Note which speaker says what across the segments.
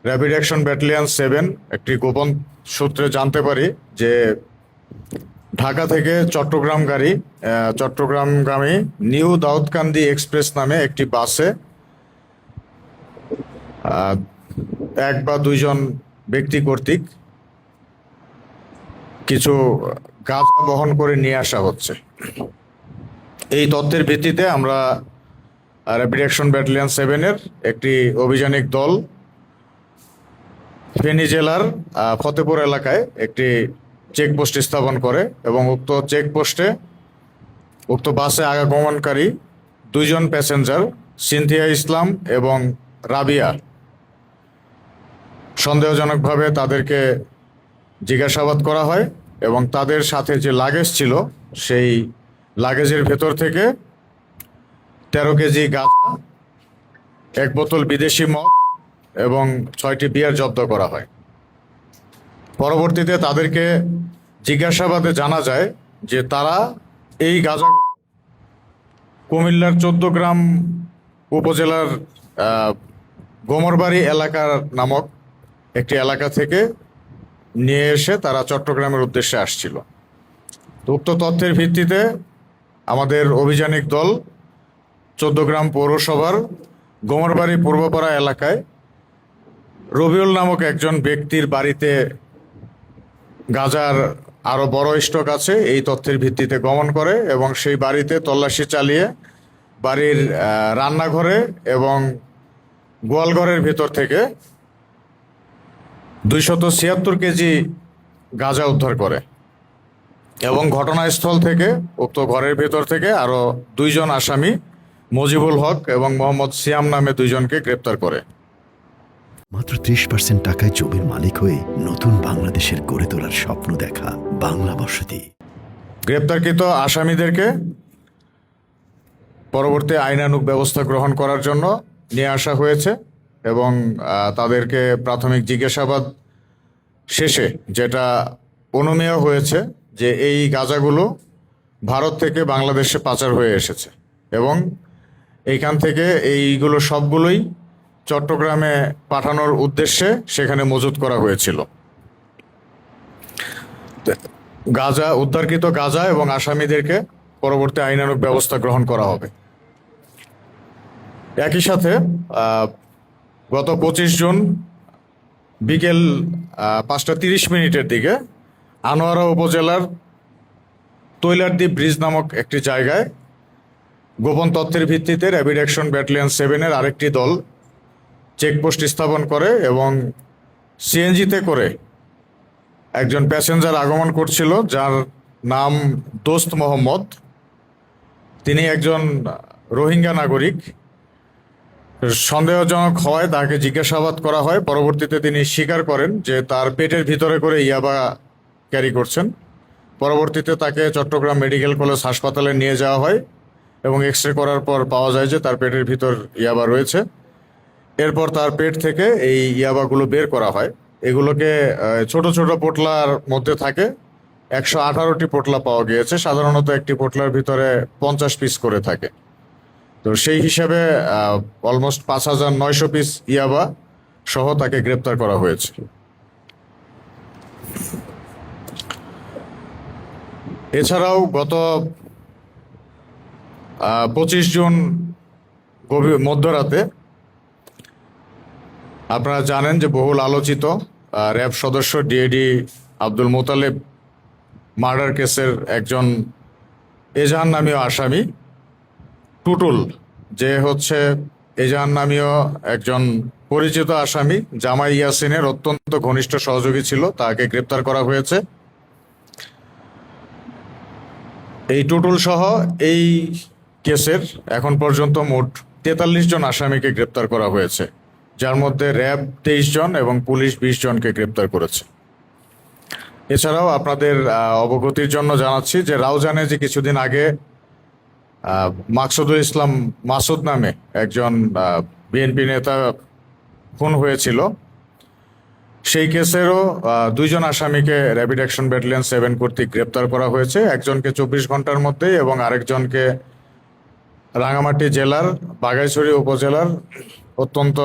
Speaker 1: Rapid action battalion 7 একটি গোপন সূত্রে জানতে পারি যে ঢাকা থেকে চট্টগ্রামগামী নিউ দাউদকান্দি এক্সপ্রেস নামে একটি বাসে এক বা দুইজন ব্যক্তি কর্তৃক কিছু গাঁজা বহন করে নিয়ে আসা হচ্ছে। এই তথ্যের ভিত্তিতে আমরা র্যাপিড অ্যাকশন ব্যাটালিয়ন 7-এর একটি অভিযানিক দল ফেনী জেলার ফতেপুর এলাকায় একটি চেকপোস্ট স্থাপন করে এবং উক্ত চেকপোস্টে উক্ত বাসে আগমনকারী দুইজন প্যাসেঞ্জার সিনথিয়া ইসলাম এবং রাবিয়া সন্দেহজনকভাবে তাদেরকে জিজ্ঞাসাবাদ করা হয় এবং তাদের সাথে যে লাগেজ ছিল সেই লাগেজের ভেতর থেকে 13 কেজি গাঁজা, 1 বোতল বিদেশি মদ এবং 6টি বিয়ার জব্দ করা হয়। পরবর্তীতে তাদেরকে জিজ্ঞাসাবাদে জানা যায় যে তারা এই গাঁজা কুমিল্লার 14 গ্রাম উপজেলার গোমরবাড়ি এলাকার নামক একটি এলাকা থেকে নিয়ে এসে তারা চট্টগ্রামের উদ্দেশ্যে আসছিল। উক্ত তথ্যের ভিত্তিতে আমাদের অভিযানিক দল 14 গ্রাম পৌরসভার গোমরবাড়ি পূর্বপাড়া এলাকায় রবিউল নামক একজন ব্যক্তির বাড়িতে গাঁজার আরও বড় স্টক আছে এই তথ্যের ভিত্তিতে গমন করে এবং সেই বাড়িতে তল্লাশি চালিয়ে বাড়ির রান্নাঘরে এবং গোয়ালঘরের ভেতর থেকে 276 কেজি গাঁজা উদ্ধার করে এবং ঘটনাস্থল থেকে উক্ত ঘরের ভেতর থেকে আরও 2 জন আসামি মজিবুল হক এবং মোহাম্মদ সিয়াম নামে 2 জনকে গ্রেপ্তার করে।
Speaker 2: মাত্র 30% টাকায় জমির মালিক হয়ে নতুন বাংলাদেশের গড়ে তোলার স্বপ্ন দেখা বাংলা বসতি।
Speaker 1: গ্রেপ্তারকৃত আসামিদেরকে পরবর্তী আইনানুগ ব্যবস্থা গ্রহণ করার জন্য নিয়ে আসা হয়েছে এবং তাদেরকে প্রাথমিক জিজ্ঞাসাবাদ শেষে যেটা অনুমেয় হয়েছে যে এই গাঁজাগুলো ভারত থেকে বাংলাদেশে পাচার হয়ে এসেছে এবং এইখান থেকে এইগুলো সবগুলোই চট্টগ্রামে পাঠানোর উদ্দেশ্যে সেখানে মজুত করা হয়েছিল। উদ্ধারকৃত গাঁজা এবং আসামিদেরকে পরবর্তী আইনানুগ ব্যবস্থা গ্রহণ করা হবে। একই সাথে গত 25 জুন বিকেল 5:30 দিকে আনোয়ারা উপজেলার তৈলারদ্বীপ ব্রিজ নামক একটি জায়গায় গোপন তথ্যের ভিত্তিতে র্যাপিড অ্যাকশন ব্যাটালিয়ন 7-এর আরেকটি দল চেকপোস্ট স্থাপন করে এবং সিএনজিতে করে একজন প্যাসেঞ্জার আগমন করছিল যার নাম দোস্ত মোহাম্মদ। তিনি একজন রোহিঙ্গা নাগরিক। সন্দেহজনক হওয়ায় তাকে জিজ্ঞাসাবাদ করা হয়। পরবর্তীতে তিনি স্বীকার করেন যে তার পেটের ভিতরে করে ইয়াবা ক্যারি করছেন। পরবর্তীতে তাকে চট্টগ্রাম মেডিকেল কলেজ হাসপাতালে নিয়ে যাওয়া হয় এবং এক্স রে করার পর পাওয়া যায় যে তার পেটের ভিতর ইয়াবা রয়েছে। এরপর তার পেট থেকে এই ইয়াবাগুলো বের করা হয়। এগুলোকে ছোট ছোট পোটলার মধ্যে থাকে। 118টি পোটলা পাওয়া গিয়েছে। সাধারণত একটি পোটলার ভিতরে 50 পিস করে থাকে। তো সেই হিসাবে অলমোস্ট 5,900 পিস ইয়াবা সহ তাকে গ্রেপ্তার করা হয়েছে। এছাড়াও গত 25 জুন মধ্যরাতে আপনারা জানেন যে বহুল আলোচিত র্যাব সদস্য ডিএডি আব্দুল মোতালেব মার্ডার কেসের একজন এজাহার নামীয় আসামি টুটুল, যে হচ্ছে এজাহার নামীয় একজন পরিচিত আসামি জামাই ইয়াসিনের অত্যন্ত ঘনিষ্ঠ সহযোগী ছিল, তাকে গ্রেপ্তার করা হয়েছে। এই টুটুল সহ এই কেসের এখন পর্যন্ত মোট 43 জন আসামিকে গ্রেপ্তার করা হয়েছে, যার মধ্যে র্যাব 23 জন এবং পুলিশ 20 জনকে গ্রেপ্তার করেছে। এছাড়াও আপনাদের অবগতির জন্য জানাচ্ছি যে রাউজানে যে কিছুদিন আগে মাকসুদুল ইসলাম মাসুদ নামে একজন বিএনপি নেতা খুন হয়েছিল, সেই কেসেরও 2 জন আসামিকে র্যাপিড অ্যাকশন ব্যাটালিয়ন 7 কর্তৃক গ্রেপ্তার করা হয়েছে। একজনকে 24 ঘন্টার মধ্যেই এবং আরেকজনকে রাঙামাটি জেলার বাঘাইছড়ি উপজেলার অত্যন্ত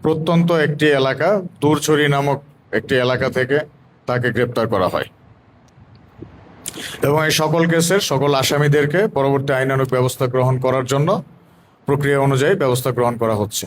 Speaker 1: প্রত্যন্ত একটি এলাকা দূরছড়ি নামক একটি এলাকা থেকে তাকে গ্রেপ্তার করা হয় এবং এই সকল কেসের সকল আসামিদেরকে পরবর্তী আইনানুগ ব্যবস্থা গ্রহণ করার জন্য প্রক্রিয়া অনুযায়ী ব্যবস্থা গ্রহণ করা হচ্ছে।